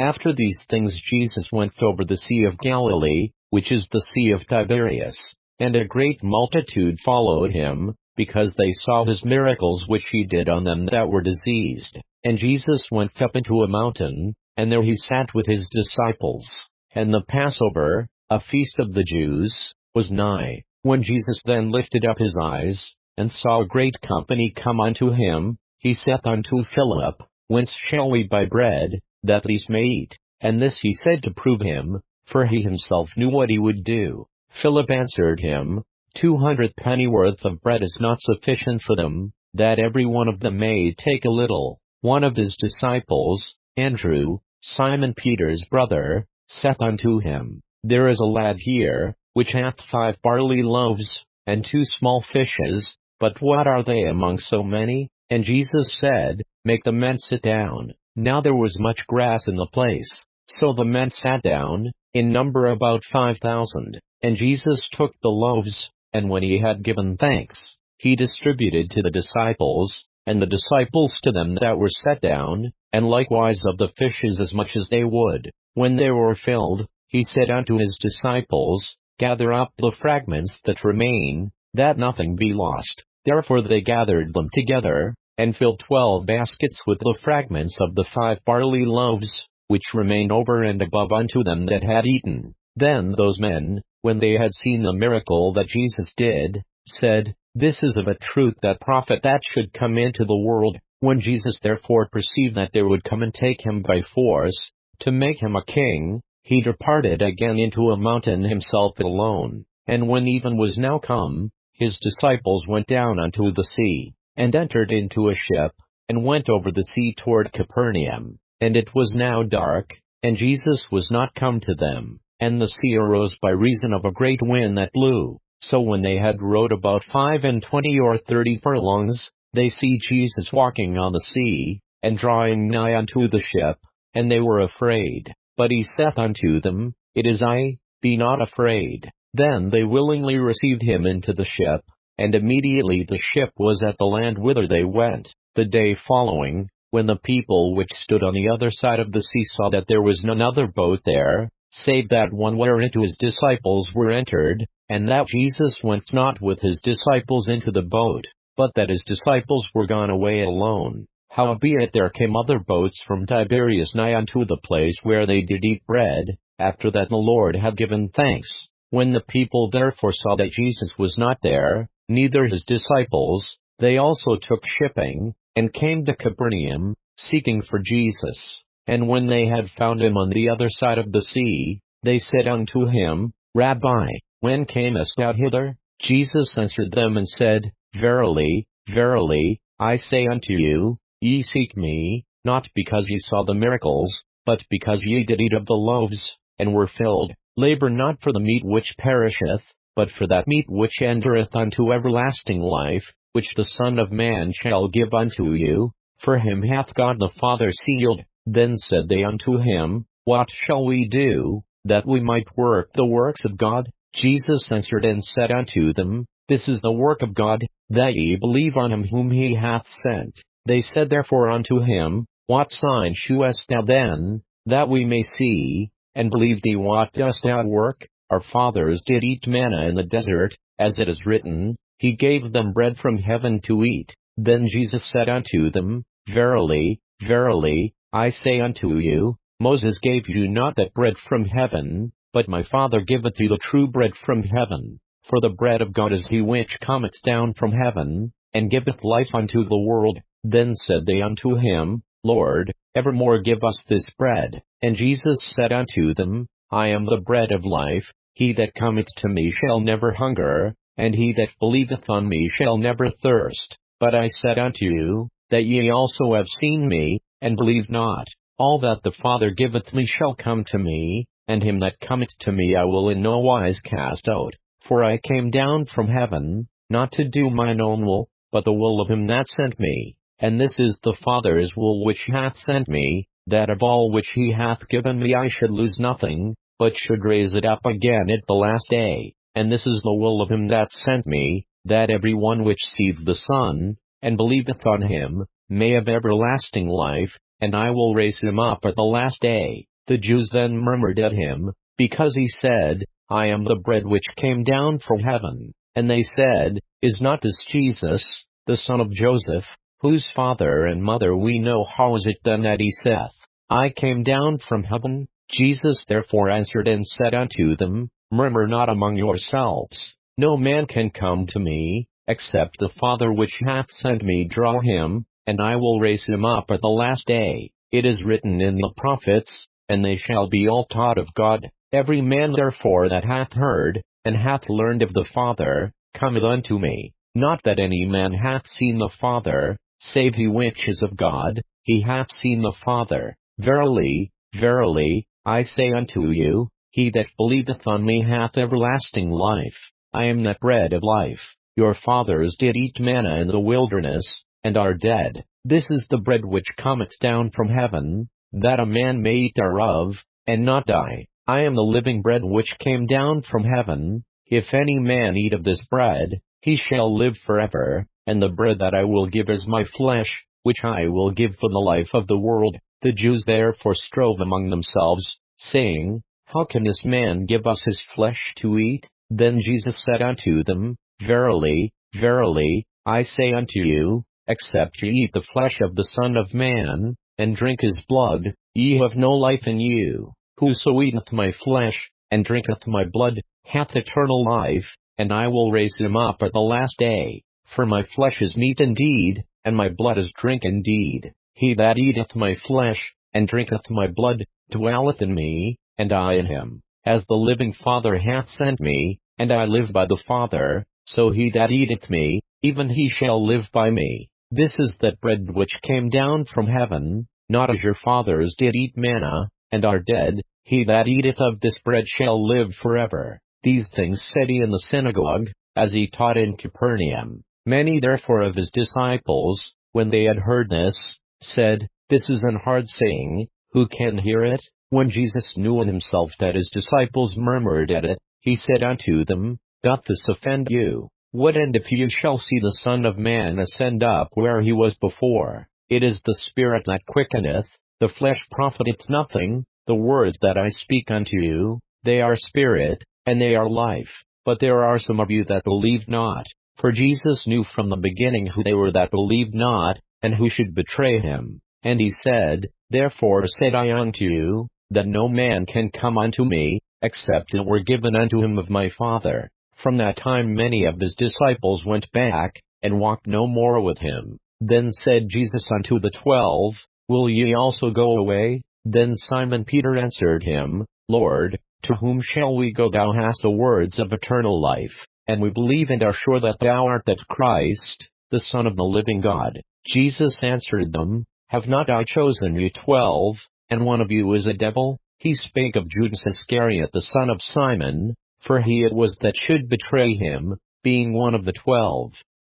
After these things Jesus went over the Sea of Galilee, which is the Sea of Tiberias, and a great multitude followed him, because they saw his miracles which he did on them that were diseased. And Jesus went up into a mountain, and there he sat with his disciples. And the Passover, a feast of the Jews, was nigh. When Jesus then lifted up his eyes, and saw a great company come unto him, he saith unto Philip, Whence shall we buy bread, that these may eat? And this he said to prove him, for he himself knew what he would do. Philip answered him, 200 pennyworth of bread is not sufficient for them, that every one of them may take a little. One of his disciples, Andrew, Simon Peter's brother, saith unto him, There is a lad here, which hath 5 barley loaves, and 2 small fishes, but what are they among so many? And Jesus said, Make the men sit down. Now there was much grass in the place. So the men sat down, in number about 5,000. And Jesus took the loaves, and when he had given thanks, he distributed to the disciples, and the disciples to them that were set down, and likewise of the fishes as much as they would. When they were filled, he said unto his disciples, Gather up the fragments that remain, that nothing be lost. Therefore they gathered them together, and filled 12 baskets with the fragments of the 5 barley loaves, which remained over and above unto them that had eaten. Then those men, when they had seen the miracle that Jesus did, said, This is of a truth that prophet that should come into the world. When Jesus therefore perceived that they would come and take him by force, to make him a king, he departed again into a mountain himself alone. And when even was now come, his disciples went down unto the sea, and entered into a ship, and went over the sea toward Capernaum. And it was now dark, and Jesus was not come to them. And the sea arose by reason of a great wind that blew. So when they had rowed about 25 or 30 furlongs, they see Jesus walking on the sea, and drawing nigh unto the ship, and they were afraid. But he saith unto them, It is I, be not afraid. Then they willingly received him into the ship, and immediately the ship was at the land whither they went. The day following, when the people which stood on the other side of the sea saw that there was none other boat there, save that one whereinto his disciples were entered, and that Jesus went not with his disciples into the boat, but that his disciples were gone away alone. Howbeit there came other boats from Tiberias nigh unto the place where they did eat bread, after that the Lord had given thanks. When the people therefore saw that Jesus was not there, neither his disciples, they also took shipping, and came to Capernaum, seeking for Jesus. And when they had found him on the other side of the sea, they said unto him, Rabbi, when camest thou hither? Jesus answered them and said, Verily, verily, I say unto you, ye seek me, not because ye saw the miracles, but because ye did eat of the loaves, and were filled. Labor not for the meat which perisheth, but for that meat which entereth unto everlasting life, which the Son of Man shall give unto you, for him hath God the Father sealed. Then said they unto him, What shall we do, that we might work the works of God? Jesus answered and said unto them, This is the work of God, that ye believe on him whom he hath sent. They said therefore unto him, What sign shewest thou then, that we may see, and believe thee? What dost thou work? Our fathers did eat manna in the desert, as it is written, He gave them bread from heaven to eat. Then Jesus said unto them, Verily, verily, I say unto you, Moses gave you not that bread from heaven, but my Father giveth you the true bread from heaven. For the bread of God is he which cometh down from heaven, and giveth life unto the world. Then said they unto him, Lord, evermore give us this bread. And Jesus said unto them, I am the bread of life. He that cometh to me shall never hunger, and he that believeth on me shall never thirst. But I said unto you, that ye also have seen me, and believe not. All that the Father giveth me shall come to me, and him that cometh to me I will in no wise cast out. For I came down from heaven, not to do mine own will, but the will of him that sent me. And this is the Father's will which hath sent me, that of all which he hath given me I should lose nothing, but should raise it up again at the last day. And this is the will of him that sent me, that every one which seeth the Son, and believeth on him, may have everlasting life, and I will raise him up at the last day. The Jews then murmured at him, because he said, I am the bread which came down from heaven. And they said, Is not this Jesus, the son of Joseph, whose father and mother we know? How is it then that he saith, I came down from heaven? Jesus therefore answered and said unto them, Murmur not among yourselves. No man can come to me, except the Father which hath sent me draw him, and I will raise him up at the last day. It is written in the prophets, and they shall be all taught of God. Every man therefore that hath heard, and hath learned of the Father, cometh unto me. Not that any man hath seen the Father, save he which is of God, he hath seen the Father. Verily, verily, I say unto you, he that believeth on me hath everlasting life. I am that bread of life. Your fathers did eat manna in the wilderness, and are dead. This is the bread which cometh down from heaven, that a man may eat thereof, and not die. I am the living bread which came down from heaven. If any man eat of this bread, he shall live forever, and the bread that I will give is my flesh, which I will give for the life of the world. The Jews therefore strove among themselves, saying, How can this man give us his flesh to eat? Then Jesus said unto them, Verily, verily, I say unto you, except ye eat the flesh of the Son of Man, and drink his blood, ye have no life in you. Whoso eateth my flesh, and drinketh my blood, hath eternal life, and I will raise him up at the last day. For my flesh is meat indeed, and my blood is drink indeed. He that eateth my flesh, and drinketh my blood, dwelleth in me, and I in him. As the living Father hath sent me, and I live by the Father, so he that eateth me, even he shall live by me. This is that bread which came down from heaven, not as your fathers did eat manna, and are dead. He that eateth of this bread shall live forever. These things said he in the synagogue, as he taught in Capernaum. Many therefore of his disciples, when they had heard this, said, This is an hard saying, who can hear it? When Jesus knew in himself that his disciples murmured at it, he said unto them, Doth this offend you? What and if you shall see the Son of Man ascend up where he was before? It is the Spirit that quickeneth, the flesh profiteth nothing. The words that I speak unto you, they are spirit, and they are life. But there are some of you that believe not. For Jesus knew from the beginning who they were that believed not, and who should betray him. And he said, Therefore said I unto you, that no man can come unto me, except it were given unto him of my Father. From that time many of his disciples went back, and walked no more with him. Then said Jesus unto the 12, Will ye also go away? Then Simon Peter answered him, Lord, to whom shall we go? Thou hast the words of eternal life, and we believe and are sure that thou art that Christ, the Son of the living God. Jesus answered them, Have not I chosen you 12, and one of you is a devil? He spake of Judas Iscariot the son of Simon, for he it was that should betray him, being one of the 12.